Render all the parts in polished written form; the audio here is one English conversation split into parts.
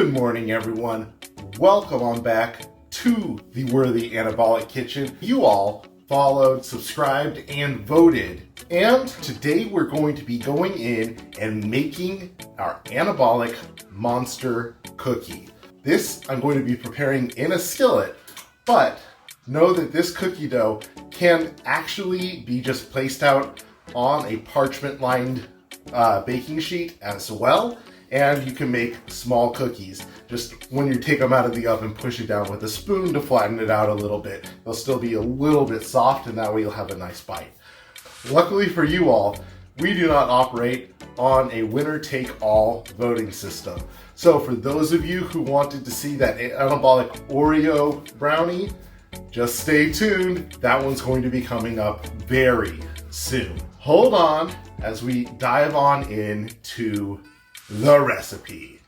Good morning, everyone. Welcome on back to the Worthy Anabolic Kitchen. You all followed, subscribed, and voted. And today we're going to be going in and making our Anabolic Monster Cookie. This I'm going to be preparing in a skillet, but know that this cookie dough can actually be just placed out on a parchment-lined baking sheet as well. And you can make small cookies. Just when you take them out of the oven, push it down with a spoon to flatten it out a little bit. They'll still be a little bit soft, and that way you'll have a nice bite. Luckily for you all, we do not operate on a winner-take-all voting system. So for those of you who wanted to see that anabolic Oreo brownie, just stay tuned. That one's going to be coming up very soon. Hold on as we dive on into the recipe.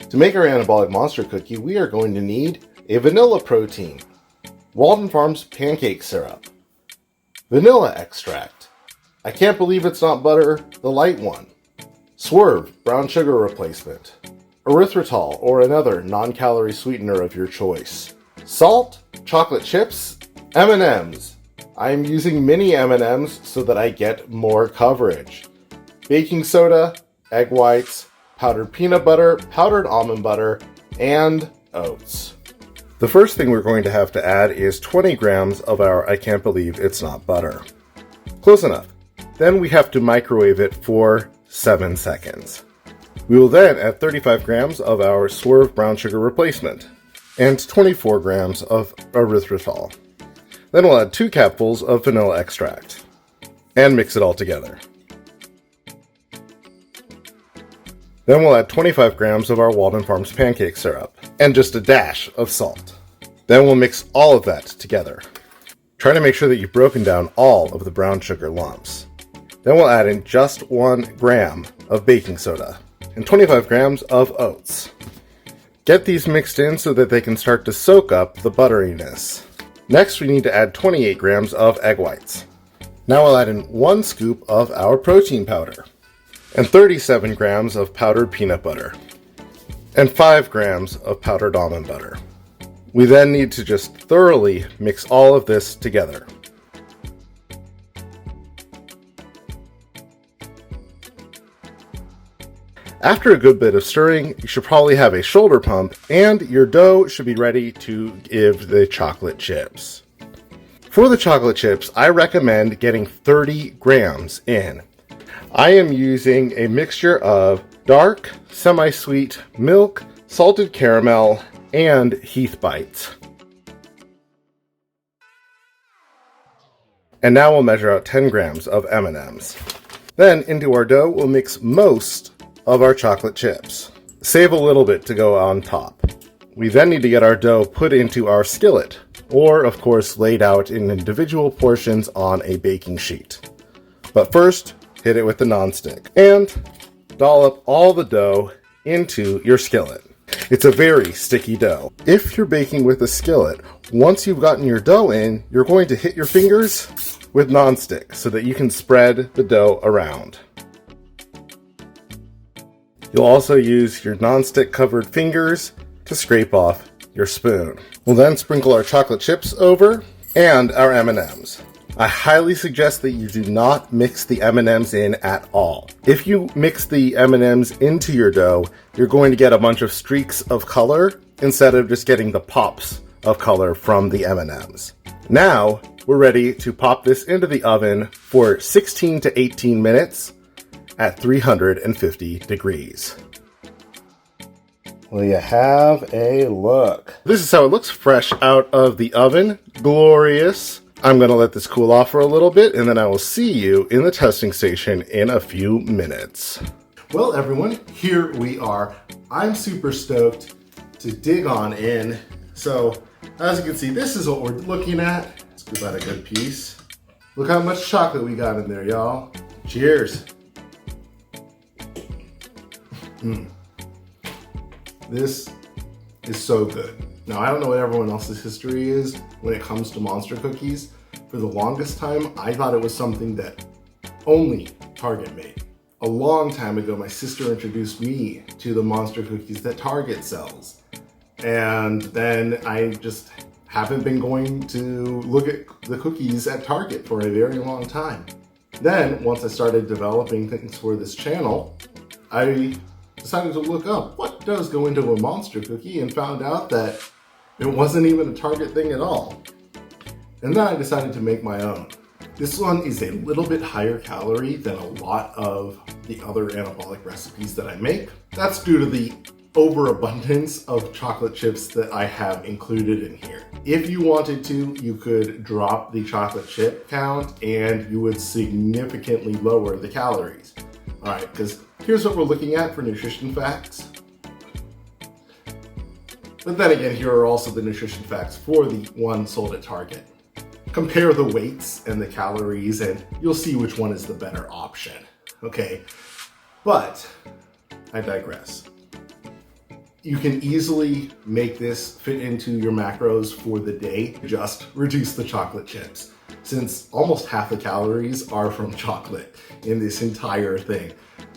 To make our Anabolic Monster Cookie, we are going to need a vanilla protein, Walden Farms pancake syrup, vanilla extract, I can't believe it's not butter, the light one, Swerve brown sugar replacement, erythritol or another non-calorie sweetener of your choice, salt, chocolate chips, M&Ms. I am using mini M&Ms so that I get more coverage, baking soda, egg whites, powdered peanut butter, powdered almond butter, and oats. The first thing we're going to have to add is 20 grams of our I can't believe it's not butter. Close enough. Then we have to microwave it for 7 seconds. We will then add 35 grams of our Swerve brown sugar replacement and 24 grams of erythritol. Then we'll add 2 capfuls of vanilla extract and mix it all together. Then we'll add 25 grams of our Walden Farms pancake syrup and just a dash of salt. Then we'll mix all of that together. Try to make sure that you've broken down all of the brown sugar lumps. Then we'll add in just 1 gram of baking soda and 25 grams of oats. Get these mixed in so that they can start to soak up the butteriness. Next, we need to add 28 grams of egg whites. Now we'll add in 1 scoop of our protein powder and 37 grams of powdered peanut butter, and 5 grams of powdered almond butter. We then need to just thoroughly mix all of this together. After a good bit of stirring, you should probably have a shoulder pump, and your dough should be ready to give the chocolate chips. For the chocolate chips, I recommend getting 30 grams in. I am using a mixture of dark, semi-sweet milk, salted caramel, and Heath Bites. And now we'll measure out 10 grams of M&Ms. Then into our dough, we'll mix most of our chocolate chips. Save a little bit to go on top. We then need to get our dough put into our skillet, or of course laid out in individual portions on a baking sheet. But first, hit it with the nonstick and dollop all the dough into your skillet. It's a very sticky dough. If you're baking with a skillet, once you've gotten your dough in, you're going to hit your fingers with nonstick so that you can spread the dough around. You'll also use your nonstick covered fingers to scrape off your spoon. We'll then sprinkle our chocolate chips over and our M&Ms. I highly suggest that you do not mix the M&Ms in at all. If you mix the M&Ms into your dough, you're going to get a bunch of streaks of color instead of just getting the pops of color from the M&Ms. Now, we're ready to pop this into the oven for 16 to 18 minutes at 350 degrees. Well, you have a look. This is how it looks fresh out of the oven. Glorious. I'm going to let this cool off for a little bit, and then I will see you in the testing station in a few minutes. Well, everyone, here we are. I'm super stoked to dig on in. So, as you can see, this is what we're looking at. Let's give that a good piece. Look how much chocolate we got in there, y'all. Cheers. This is so good. Now, I don't know what everyone else's history is when it comes to monster cookies. For the longest time, I thought it was something that only Target made. A long time ago, my sister introduced me to the monster cookies that Target sells. And then I just haven't been going to look at the cookies at Target for a very long time. Then, once I started developing things for this channel, I decided to look up what does go into a monster cookie and found out that it wasn't even a Target thing at all. And then I decided to make my own. This one is a little bit higher calorie than a lot of the other anabolic recipes that I make. That's due to the overabundance of chocolate chips that I have included in here. If you wanted to, you could drop the chocolate chip count and you would significantly lower the calories. All right, because here's what we're looking at for nutrition facts. But then again, here are also the nutrition facts for the one sold at Target. Compare the weights and the calories and you'll see which one is the better option, okay? But I digress. You can easily make this fit into your macros for the day. Just reduce the chocolate chips, since almost half the calories are from chocolate in this entire thing.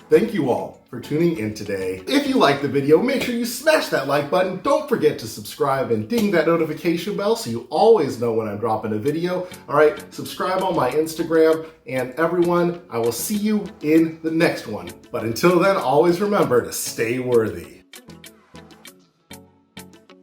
Thank you all for tuning in today. If you liked the video, make sure you smash that like button. Don't forget to subscribe and ding that notification bell so you always know when I'm dropping a video. All right, subscribe on my Instagram, and everyone, I will see you in the next one. But until then, always remember to stay worthy.